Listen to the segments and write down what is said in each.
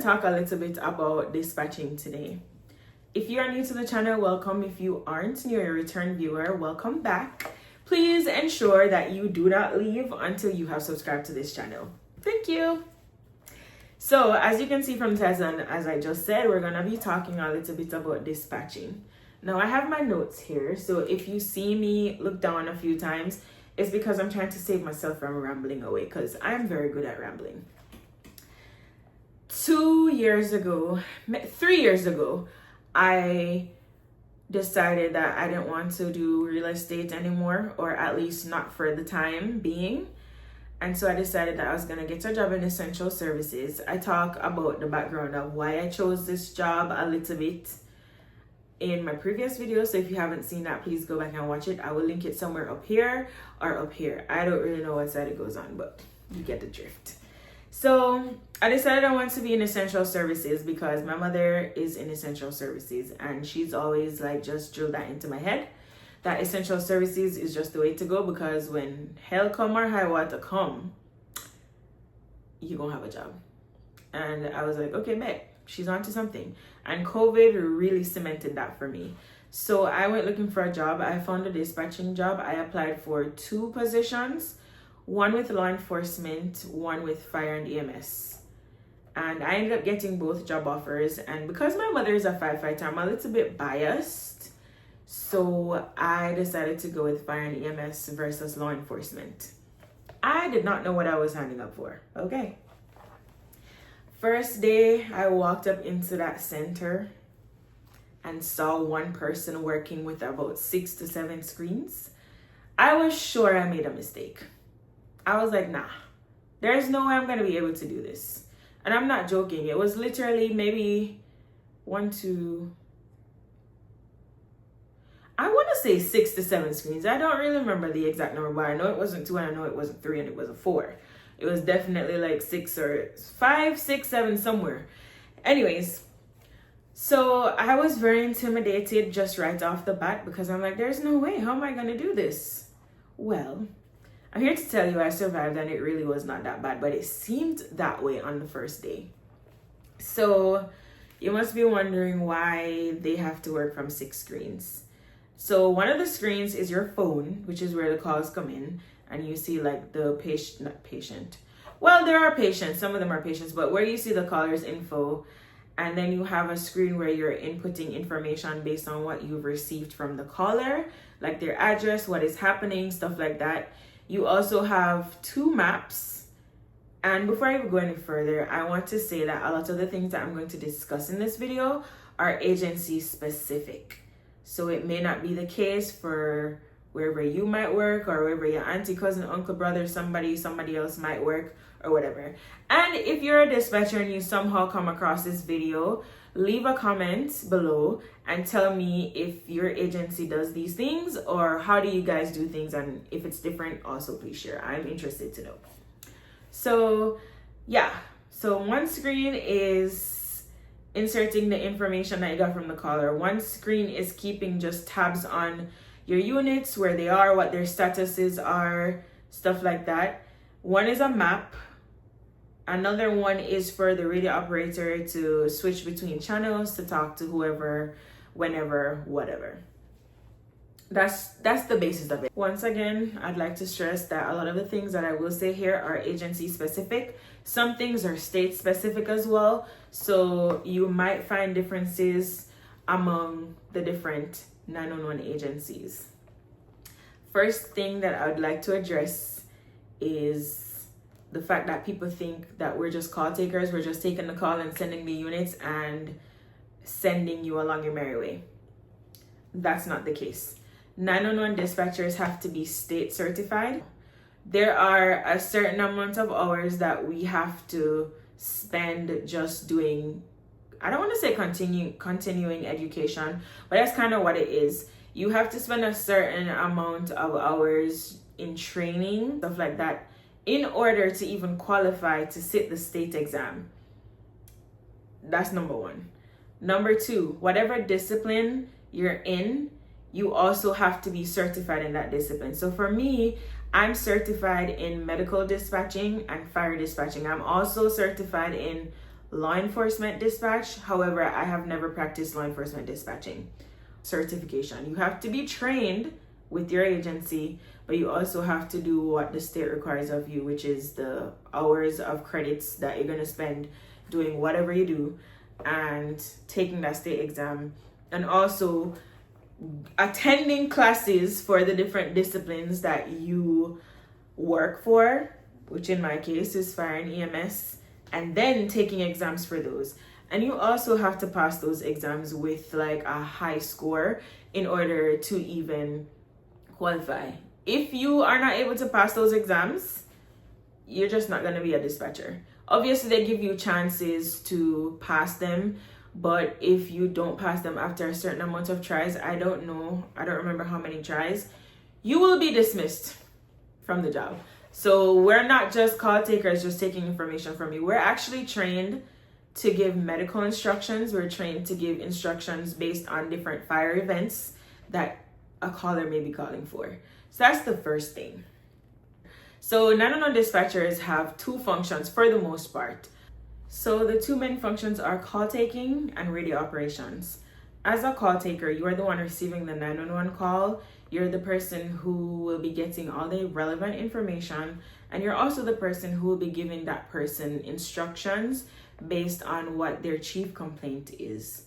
talk a little bit about dispatching today. If you are new to the channel, welcome. If you aren't and you're a return viewer, welcome back. Please ensure that you do not leave until you have subscribed to this channel. Thank you. So as you can see from the title, and as I just said, we're going to be talking a little bit about dispatching. Now I have my notes here, so if you see me look down a few times, it's because I'm trying to save myself from rambling away, because I'm very good at rambling. 3 years ago, I decided that I didn't want to do real estate anymore, or at least not for the time being. And so I decided that I was going to get a job in essential services. I talk about the background of why I chose this job a little bit in my previous video. So if you haven't seen that, please go back and watch it. I will link it somewhere up here or up here. I don't really know what side it goes on, but you get the drift. So I decided I want to be in essential services because my mother is in essential services, and she's always like just drilled that into my head that essential services is just the way to go, because when hell come or high water come, you're gonna have a job. And I was like, okay, bet, she's onto something. And COVID really cemented that for me. So I went looking for a job. I found a dispatching job. I applied for 2 positions, one with law enforcement, one with fire and EMS. And I ended up getting both job offers. And because my mother is a firefighter, I'm a little bit biased. So I decided to go with fire and EMS versus law enforcement. I did not know what I was signing up for. Okay. First day, I walked up into that center and saw one person working with about 6 to 7 screens. I was sure I made a mistake. I was like, nah, there's no way I'm going to be able to do this. And I'm not joking. It was literally maybe 1, 2, I want to say 6 to 7 screens. I don't really remember the exact number, but I know it wasn't 2 and I know it wasn't 3 and it wasn't 4. It was definitely like 6 or 5, 6, 7 somewhere. Anyways, so I was very intimidated just right off the bat because I'm like, there's no way. How am I going to do this? Well, I'm here to tell you I survived, and it really was not that bad, but it seemed that way on the first day. So you must be wondering why they have to work from 6 screens. So one of the screens is your phone, which is where the calls come in, and you see like the patient. Well, there are patients, some of them are patients, but where you see the caller's info, and then you have a screen where you're inputting information based on what you've received from the caller, like their address, what is happening, stuff like that. You also have 2 maps. And before I even go any further, I want to say that a lot of the things that I'm going to discuss in this video are agency specific. So it may not be the case for wherever you might work, or wherever your auntie, cousin, uncle, brother, somebody else might work, or whatever. And if you're a dispatcher and you somehow come across this video, leave a comment below and tell me if your agency does these things, or how do you guys do things, and if it's different, also please share. I'm interested to know. So yeah, so one screen is inserting the information that you got from the caller. One screen is keeping just tabs on your units, where they are, what their statuses are, stuff like that. One is a map. Another one is for the radio operator to switch between channels, to talk to whoever, whenever, whatever. That's the basis of it. Once again, I'd like to stress that a lot of the things that I will say here are agency specific. Some things are state specific as well. So you might find differences among the different 911 agencies. First thing that I would like to address is the fact that people think that we're just call takers. We're just taking the call and sending the units and sending you along your merry way. That's not the case. 911 dispatchers have to be state certified. There are a certain amount of hours that we have to spend just doing, I don't want to say continuing education, but that's kind of what it is. You have to spend a certain amount of hours in training, stuff like that, in order to even qualify to sit the state exam. That's number 1. Number 2, whatever discipline you're in, you also have to be certified in that discipline. So for me, I'm certified in medical dispatching and fire dispatching. I'm also certified in law enforcement dispatch. However, I have never practiced law enforcement dispatching certification. You have to be trained with your agency, but you also have to do what the state requires of you, which is the hours of credits that you're going to spend doing whatever you do and taking that state exam, and also attending classes for the different disciplines that you work for, which in my case is fire and EMS, and then taking exams for those. And you also have to pass those exams with like a high score in order to even qualify. If you are not able to pass those exams, you're just not going to be a dispatcher. Obviously, they give you chances to pass them, but if you don't pass them after a certain amount of tries, I don't remember how many tries, you will be dismissed from the job. So we're not just call takers just taking information from you. We're actually trained to give medical instructions. We're trained to give instructions based on different fire events that a caller may be calling for. So that's the first thing. So 911 dispatchers have two functions for the most part. So the two main functions are call taking and radio operations. As a call taker, you are the one receiving the 911 call. You're the person who will be getting all the relevant information, and you're also the person who will be giving that person instructions based on what their chief complaint is.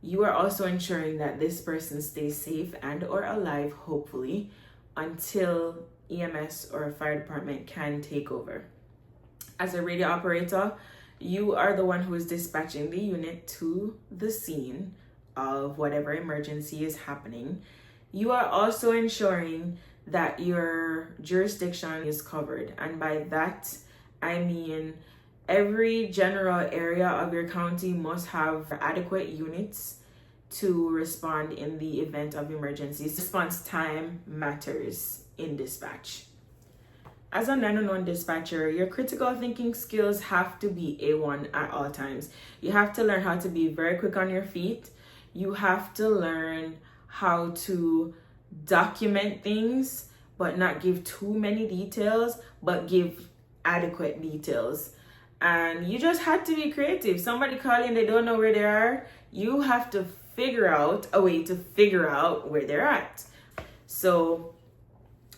You are also ensuring that this person stays safe and or alive, hopefully, until EMS or a fire department can take over. As a radio operator, you are the one who is dispatching the unit to the scene of whatever emergency is happening. You are also ensuring that your jurisdiction is covered. And by that, I mean every general area of your county must have adequate units to respond in the event of emergencies. Response time matters in dispatch. As a 911 dispatcher, your critical thinking skills have to be A1 at all times. You have to learn how to be very quick on your feet. You have to learn how to document things, but not give too many details, but give adequate details. And you just have to be creative. Somebody calling, they don't know where they are. You have to figure out a way to figure out where they're at. So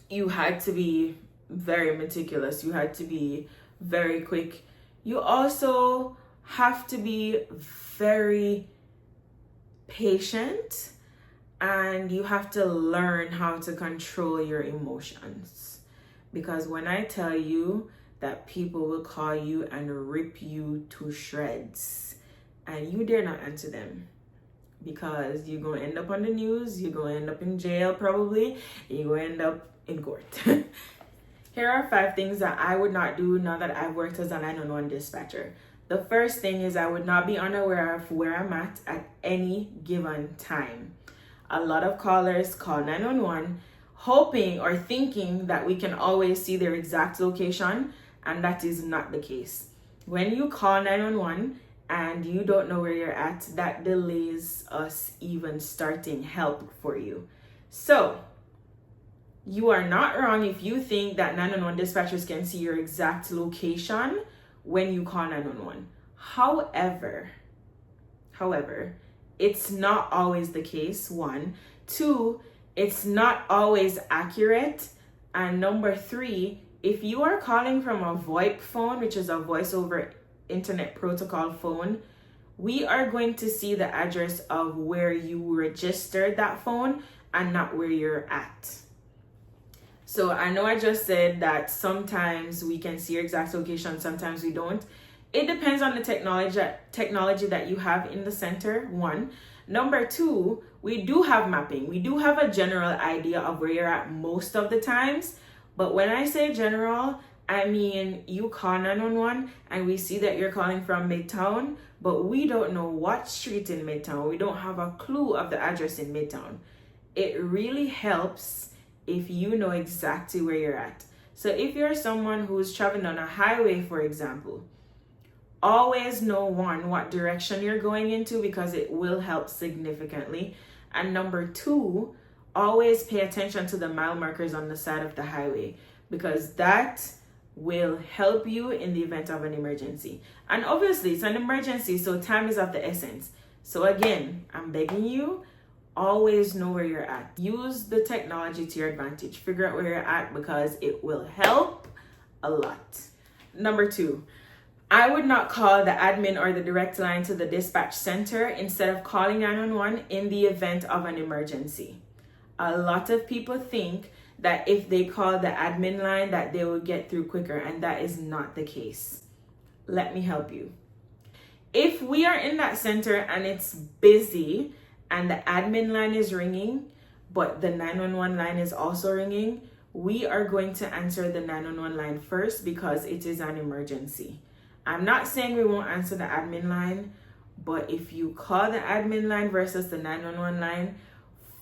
you had to be very meticulous. You had to be very quick. You also have to be very patient, and you have to learn how to control your emotions. Because when I tell you that people will call you and rip you to shreds, and you dare not answer them, because you're going to end up on the news, you're going to end up in jail probably, you're going to end up in court. Here are 5 things that I would not do now that I've worked as a 911 dispatcher. The first thing is I would not be unaware of where I'm at any given time. A lot of callers call 911 hoping or thinking that we can always see their exact location, and that is not the case. When you call 911 and you don't know where you're at, that delays us even starting help for you. So you are not wrong if you think that 911 dispatchers can see your exact location when you call 911. However, it's not always the case, 1. 2, it's not always accurate. And number 3, if you are calling from a VoIP phone, which is a voice over internet protocol phone, we are going to see the address of where you registered that phone and not where you're at. So I know I just said that sometimes we can see your exact location, sometimes we don't. It depends on the technology that you have in the center, 1. Number 2, we do have mapping. We do have a general idea of where you're at most of the times. But when I say general, I mean you call 911 and we see that you're calling from Midtown, but we don't know what street in Midtown. We don't have a clue of the address in Midtown. It really helps if you know exactly where you're at. So if you're someone who's traveling on a highway, for example, always know, 1, what direction you're going into, because it will help significantly. And number 2, always pay attention to the mile markers on the side of the highway, because that will help you in the event of an emergency. And obviously, it's an emergency, so time is of the essence. So again, I'm begging you, always know where you're at. Use the technology to your advantage. Figure out where you're at because it will help a lot. Number 2, I would not call the admin or the direct line to the dispatch center instead of calling 911 in the event of an emergency. A lot of people think that if they call the admin line that they will get through quicker, and that is not the case. Let me help you. If we are in that center and it's busy and the admin line is ringing, but the 911 line is also ringing, we are going to answer the 911 line first because it is an emergency. I'm not saying we won't answer the admin line, but if you call the admin line versus the 911 line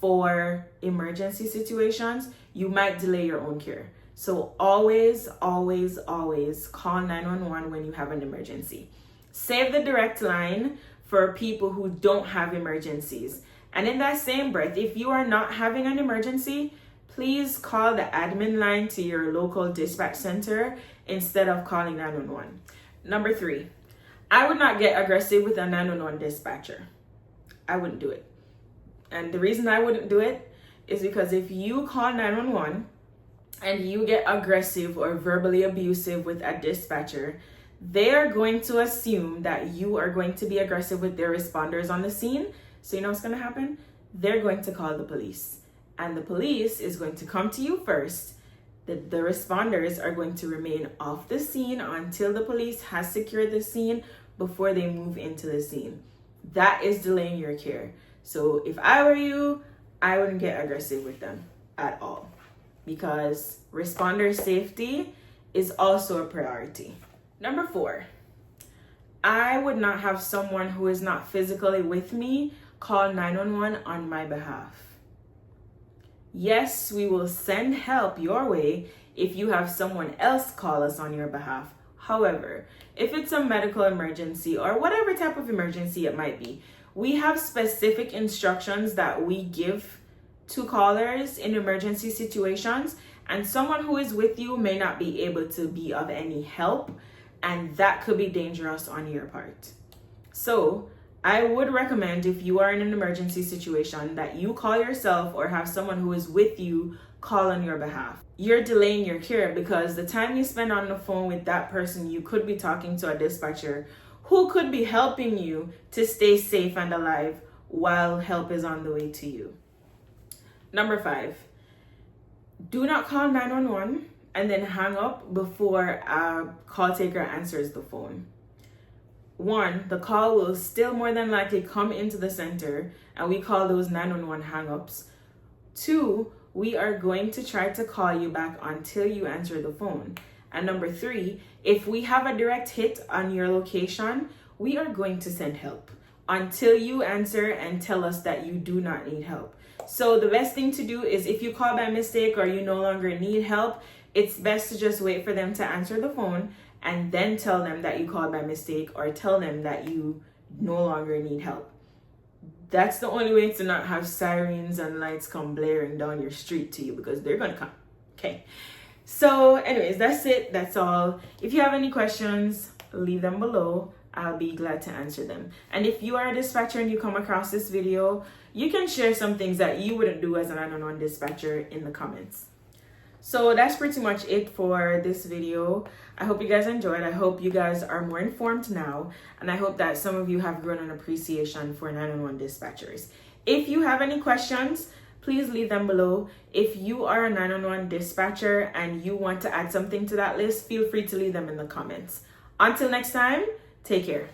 for emergency situations, you might delay your own care. So always, always, always call 911 when you have an emergency. Save the direct line for people who don't have emergencies. And in that same breath, if you are not having an emergency, please call the admin line to your local dispatch center instead of calling 911. Number 3, I would not get aggressive with a 911 dispatcher. I wouldn't do it. And the reason I wouldn't do it is because if you call 911 and you get aggressive or verbally abusive with a dispatcher, they are going to assume that you are going to be aggressive with their responders on the scene. So you know what's going to happen? They're going to call the police. And the police is going to come to you first. The responders are going to remain off the scene until the police has secured the scene before they move into the scene. That is delaying your care. So if I were you, I wouldn't get aggressive with them at all because responder safety is also a priority. Number 4, I would not have someone who is not physically with me call 911 on my behalf. Yes, we will send help your way if you have someone else call us on your behalf. However, if it's a medical emergency or whatever type of emergency it might be, we have specific instructions that we give to callers in emergency situations, and someone who is with you may not be able to be of any help, and that could be dangerous on your part. So I would recommend, if you are in an emergency situation, that you call yourself or have someone who is with you call on your behalf. You're delaying your care because the time you spend on the phone with that person, you could be talking to a dispatcher who could be helping you to stay safe and alive while help is on the way to you. Number 5, do not call 911 and then hang up before a call taker answers the phone. 1, the call will still more than likely come into the center, and we call those 911 hang-ups. 2, we are going to try to call you back until you answer the phone. And number 3, if we have a direct hit on your location, we are going to send help until you answer and tell us that you do not need help. So the best thing to do is, if you call by mistake or you no longer need help, it's best to just wait for them to answer the phone and then tell them that you called by mistake or tell them that you no longer need help. That's the only way to not have sirens and lights come blaring down your street to you, because they're gonna come. Okay. So anyways, that's it. That's all. If you have any questions, leave them below. I'll be glad to answer them. And if you are a dispatcher and you come across this video, you can share some things that you wouldn't do as an 911 dispatcher in the comments. So that's pretty much it for this video. I hope you guys enjoyed. I hope you guys are more informed now. And I hope that some of you have grown an appreciation for 911 dispatchers. If you have any questions, please leave them below. If you are a 911 dispatcher and you want to add something to that list, feel free to leave them in the comments. Until next time, take care.